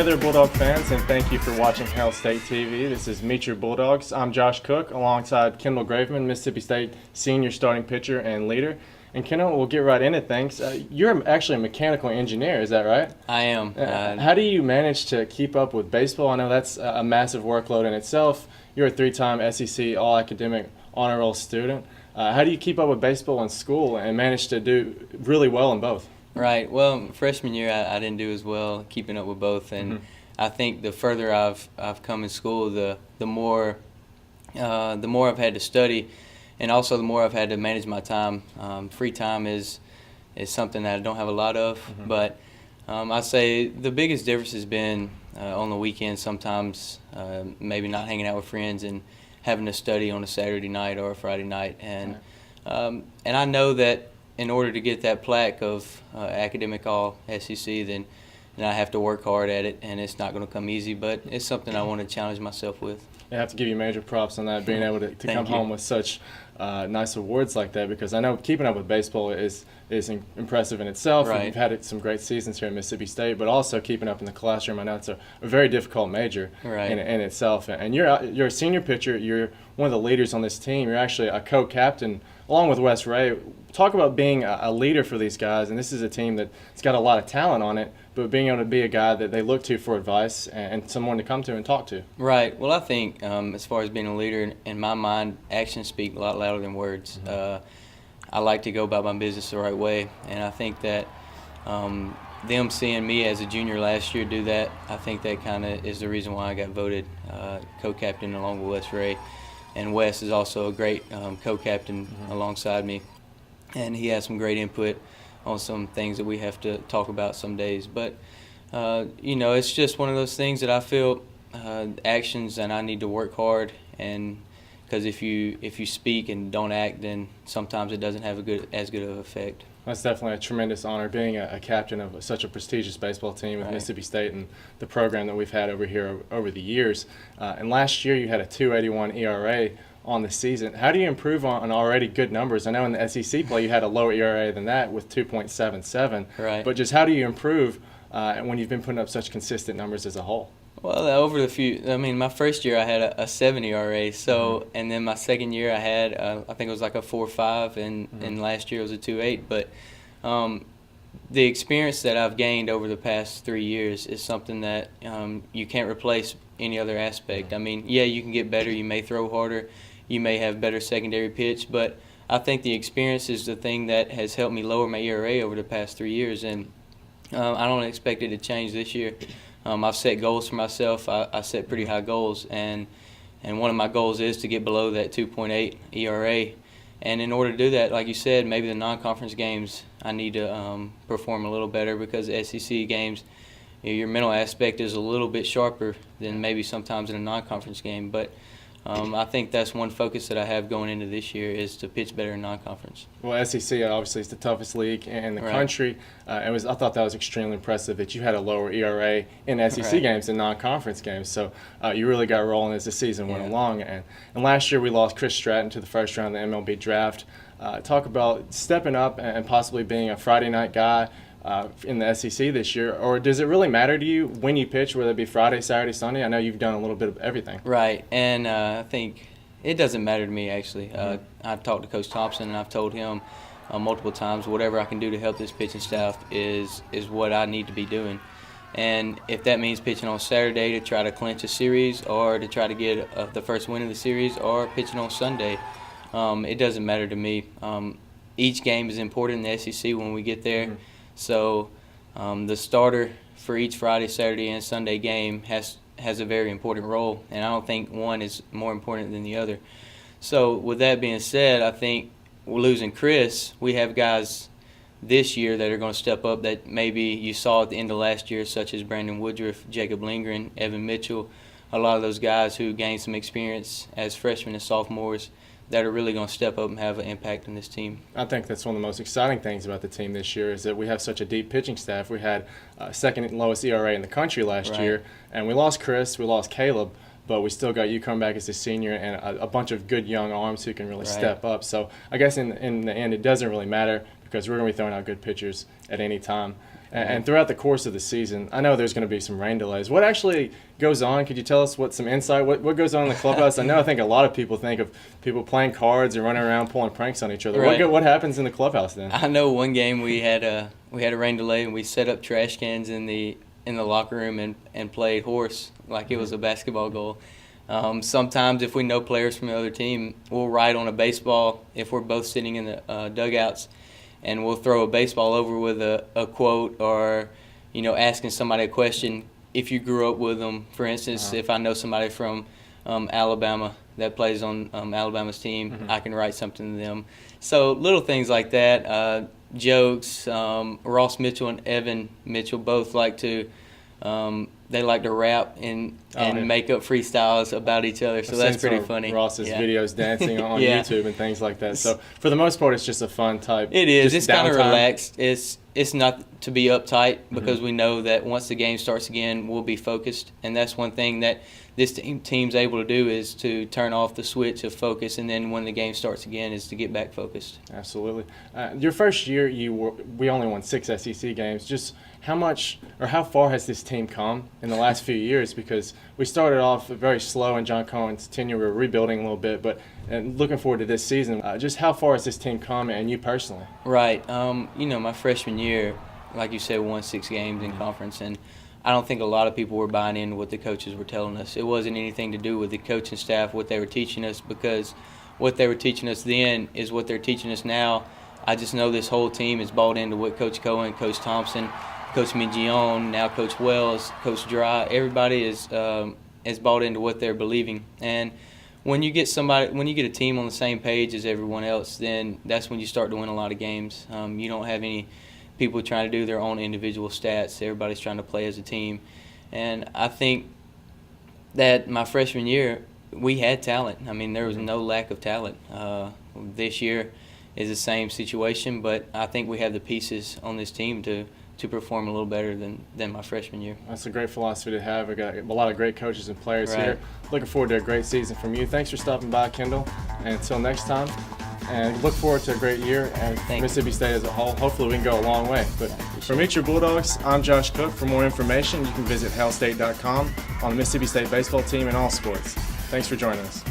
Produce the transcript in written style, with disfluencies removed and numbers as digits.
Hey there, Bulldog fans, and thank you for watching Cal State TV. This is Meet Your Bulldogs. I'm Josh Cook, alongside Kendall Graveman, Mississippi State senior starting pitcher and leader. And Kendall, we'll get right into things. You're actually a mechanical engineer, is that right? I am. How do you manage to keep up with baseball? I know that's a massive workload in itself. You're a three-time SEC All-Academic Honor Roll student. How do you keep up with baseball in school and manage to do really well in both? Right. Well, freshman year I didn't do as well keeping up with both, and I think the further I've come in school, the more I've had to study, and also the more I've had to manage my time. Free time is something that I don't have a lot of, but I'd say the biggest difference has been on the weekends. Sometimes maybe not hanging out with friends and having to study on a Saturday night or a Friday night, and I know that in order to get that plaque of academic all SEC, then I have to work hard at it, and it's not going to come easy, but it's something I want to challenge myself with. I have to give you major props on that, being able to come home with such nice awards like that, because I know keeping up with baseball is impressive in itself. Right. And you've had some great seasons here at Mississippi State, but also keeping up in the classroom. I know it's a very difficult major in itself. And you're a senior pitcher. You're one of the leaders on this team. You're actually a co-captain along with Wes Ray. Talk about being a leader for these guys, and this is a team that's got a lot of talent on it, but being able to be a guy that they look to for advice and someone to come to and talk to. Right. Well, I think as far as being a leader, in my mind, actions speak a lot louder than words. I like to go about my business the right way, and I think that them seeing me as a junior last year do that, I think that kind of is the reason why I got voted co-captain along with Wes Ray. And Wes is also a great co-captain alongside me, and he has some great input on some things that we have to talk about some days. But, it's just one of those things that I feel actions, and I need to work hard, and because if you speak and don't act, then sometimes it doesn't have as good of an effect. That's definitely a tremendous honor, being a captain of such a prestigious baseball team with Mississippi State and the program that we've had over here over the years. And last year you had a 2.81 ERA on the season. How do you improve on already good numbers? I know in the SEC play you had a lower ERA than that with 2.77. Right. But just how do you improve when you've been putting up such consistent numbers as a whole? Well, my first year I had a 7 ERA, and then my second year I had, I think it was like a 4.5, and last year it was a 2.8. But the experience that I've gained over the past 3 years is something that you can't replace any other aspect. I mean, yeah, you can get better, you may throw harder, you may have better secondary pitch, but I think the experience is the thing that has helped me lower my ERA over the past 3 years, and I don't expect it to change this year. I've set goals for myself. I set pretty high goals, and one of my goals is to get below that 2.8 ERA. And in order to do that, like you said, maybe the non-conference games I need to perform a little better, because the SEC games, your mental aspect is a little bit sharper than maybe sometimes in a non-conference game. But I think that's one focus that I have going into this year, is to pitch better in non-conference. Well, SEC obviously is the toughest league in the country. I thought that was extremely impressive that you had a lower ERA in SEC games than non-conference games. So you really got rolling as the season went along. And last year we lost Chris Stratton to the first round of the MLB draft. Talk about stepping up and possibly being a Friday night guy in the SEC this year, or does it really matter to you when you pitch, whether it be Friday, Saturday, Sunday? I know you've done a little bit of everything. Right, and I think it doesn't matter to me, actually. I've talked to Coach Thompson, and I've told him multiple times whatever I can do to help this pitching staff is what I need to be doing. And if that means pitching on Saturday to try to clinch a series, or to try to get the first win of the series, or pitching on Sunday, it doesn't matter to me. Each game is important in the SEC when we get there. So the starter for each Friday, Saturday, and Sunday game has a very important role, and I don't think one is more important than the other. So with that being said, I think we're losing Chris. We have guys this year that are going to step up that maybe you saw at the end of last year, such as Brandon Woodruff, Jacob Lindgren, Evan Mitchell, a lot of those guys who gained some experience as freshmen and sophomores that are really going to step up and have an impact on this team. I think that's one of the most exciting things about the team this year, is that we have such a deep pitching staff. We had second lowest ERA in the country last year, and we lost Chris, we lost Caleb, but we still got you coming back as a senior, and a bunch of good young arms who can really step up. So I guess in the end it doesn't really matter, because we're going to be throwing out good pitchers at any time. And throughout the course of the season, I know there's going to be some rain delays. What actually goes on? Could you tell us some insight? What goes on in the clubhouse? I think a lot of people think of people playing cards and running around pulling pranks on each other. Right. What happens in the clubhouse then? I know one game we had a rain delay, and we set up trash cans in the locker room and played horse like it was a basketball goal. Sometimes if we know players from the other team, we'll write on a baseball if we're both sitting in the dugouts, and we'll throw a baseball over with a quote or, asking somebody a question. If you grew up with them, for instance, if I know somebody from Alabama that plays on Alabama's team, I can write something to them. So little things like that, jokes. Ross Mitchell and Evan Mitchell both like to they like to rap and make up freestyles about each other, so that's pretty funny. Ross's videos dancing on YouTube and things like that. So for the most part, it's just a fun type. It is. It's kind of relaxed. It's not to be uptight because we know that once the game starts again, we'll be focused, and that's one thing that this team's able to do is to turn off the switch of focus, and then when the game starts again is to get back focused. Absolutely. Your first year, we only won 6 SEC games. Just how much or how far has this team come in the last few years? Because we started off very slow in John Cohen's tenure. We were rebuilding a little bit, but looking forward to this season. Just how far has this team come, and you personally? Right. My freshman year, like you said, won 6 games in conference, and I don't think a lot of people were buying into what the coaches were telling us. It wasn't anything to do with the coaching staff, what they were teaching us, because what they were teaching us then is what they're teaching us now. I just know this whole team is bought into what Coach Cohen, Coach Thompson, Coach Migion, now Coach Wells, Coach Dry, everybody is bought into what they're believing. And when you get a team on the same page as everyone else, then that's when you start to win a lot of games. You don't have any people trying to do their own individual stats. Everybody's trying to play as a team. And I think that my freshman year, we had talent. I mean, there was no lack of talent. This year is the same situation, but I think we have the pieces on this team to perform a little better than my freshman year. That's a great philosophy to have. We've got a lot of great coaches and players here. Looking forward to a great season from you. Thanks for stopping by, Kendall. And until next time, and look forward to a great year and Mississippi State as a whole. Hopefully we can go a long way. But for Meet Your Bulldogs, I'm Josh Cook. For more information, you can visit hellstate.com on the Mississippi State baseball team and all sports. Thanks for joining us.